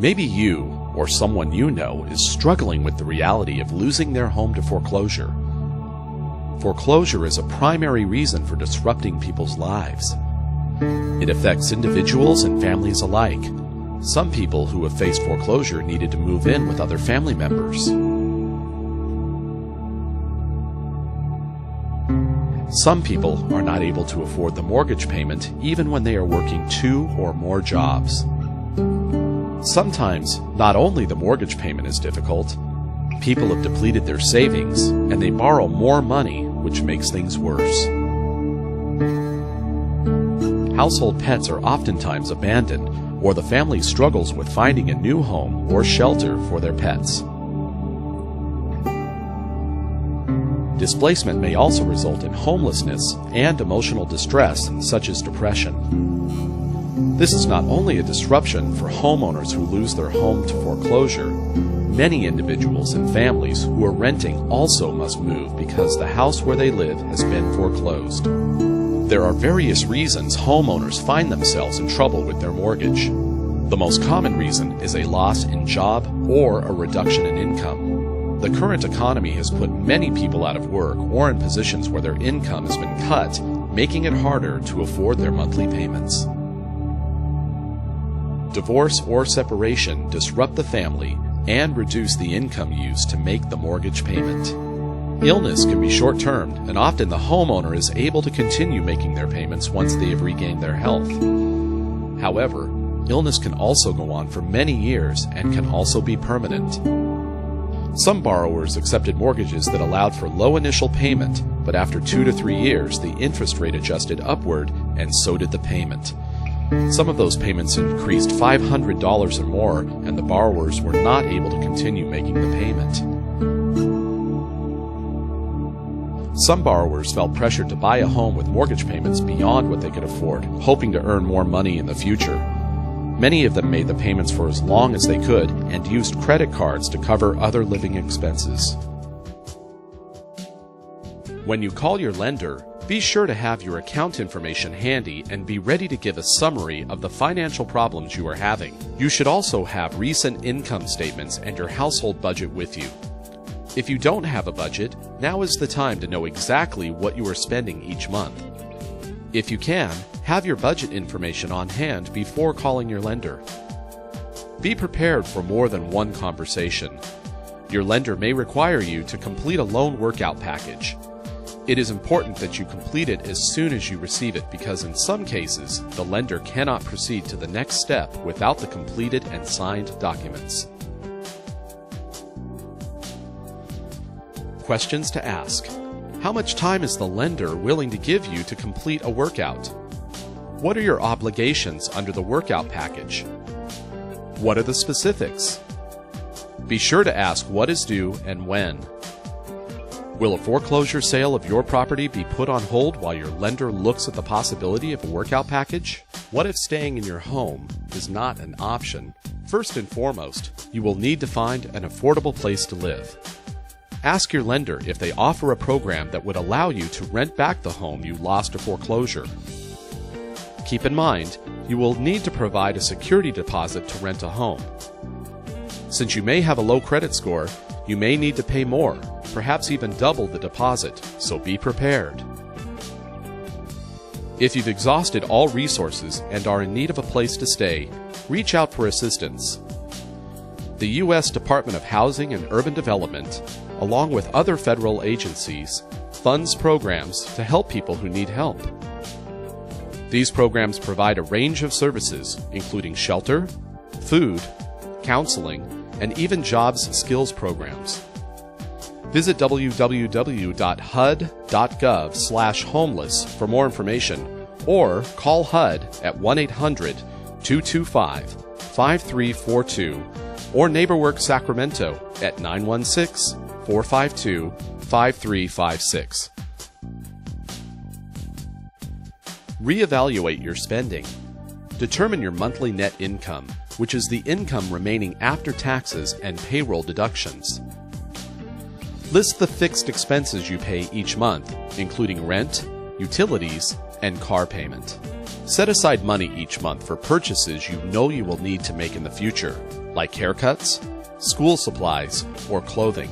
Maybe you, or someone you know, is struggling with the reality of losing their home to foreclosure. Foreclosure is a primary reason for disrupting people's lives. It affects individuals and families alike. Some people who have faced foreclosure needed to move in with other family members. Some people are not able to afford the mortgage payment even when they are working 2 or more jobs. Sometimes, not only the mortgage payment is difficult, people have depleted their savings and they borrow more money, which makes things worse. Household pets are oftentimes abandoned, or the family struggles with finding a new home or shelter for their pets. Displacement may also result in homelessness and emotional distress, such as depression. This is not only a disruption for homeowners who lose their home to foreclosure. Many individuals and families who are renting also must move because the house where they live has been foreclosed. There are various reasons homeowners find themselves in trouble with their mortgage. The most common reason is a loss in job or a reduction in income. The current economy has put many people out of work or in positions where their income has been cut, making it harder to afford their monthly payments. Divorce or separation disrupt the family and reduce the income used to make the mortgage payment. Illness can be short-term, and often the homeowner is able to continue making their payments once they have regained their health. However, illness can also go on for many years and can also be permanent. Some borrowers accepted mortgages that allowed for low initial payment, but after 2 to 3 years, the interest rate adjusted upward, and so did the payment. Some of those payments increased $500 or more, and the borrowers were not able to continue making the payment. Some borrowers felt pressured to buy a home with mortgage payments beyond what they could afford, hoping to earn more money in the future. Many of them made the payments for as long as they could and used credit cards to cover other living expenses. When you call your lender, be sure to have your account information handy and be ready to give a summary of the financial problems you are having. You should also have recent income statements and your household budget with you. If you don't have a budget, now is the time to know exactly what you are spending each month. If you can, have your budget information on hand before calling your lender. Be prepared for more than one conversation. Your lender may require you to complete a loan workout package. It is important that you complete it as soon as you receive it because in some cases, the lender cannot proceed to the next step without the completed and signed documents. Questions to ask. How much time is the lender willing to give you to complete a workout? What are your obligations under the workout package? What are the specifics? Be sure to ask what is due and when. Will a foreclosure sale of your property be put on hold while your lender looks at the possibility of a workout package? What if staying in your home is not an option? First and foremost, you will need to find an affordable place to live. Ask your lender if they offer a program that would allow you to rent back the home you lost to foreclosure. Keep in mind, you will need to provide a security deposit to rent a home. Since you may have a low credit score, you may need to pay more, perhaps even double the deposit, so be prepared. If you've exhausted all resources and are in need of a place to stay, reach out for assistance. The U.S. Department of Housing and Urban Development, along with other federal agencies, funds programs to help people who need help. These programs provide a range of services, including shelter, food, counseling, and even jobs skills programs. Visit www.hud.gov/homeless for more information, or call HUD at 1-800-225-5342 or NeighborWorks Sacramento at 916-452-5356. Reevaluate your spending. Determine your monthly net income, which is the income remaining after taxes and payroll deductions. List the fixed expenses you pay each month, including rent, utilities, and car payment. Set aside money each month for purchases you know you will need to make in the future, like haircuts, school supplies, or clothing.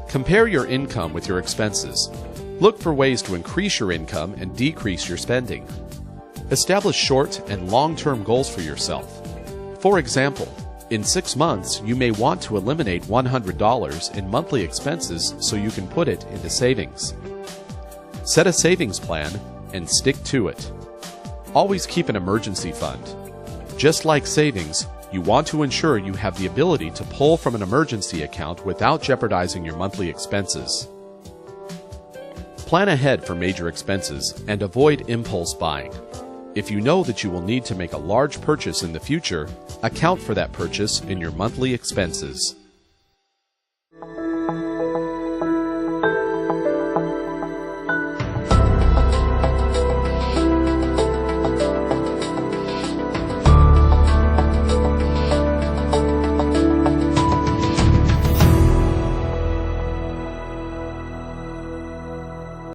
Compare your income with your expenses. Look for ways to increase your income and decrease your spending. Establish short and long-term goals for yourself. For example, in 6 months, you may want to eliminate $100 in monthly expenses so you can put it into savings. Set a savings plan and stick to it. Always keep an emergency fund. Just like savings, you want to ensure you have the ability to pull from an emergency account without jeopardizing your monthly expenses. Plan ahead for major expenses and avoid impulse buying. If you know that you will need to make a large purchase in the future, account for that purchase in your monthly expenses.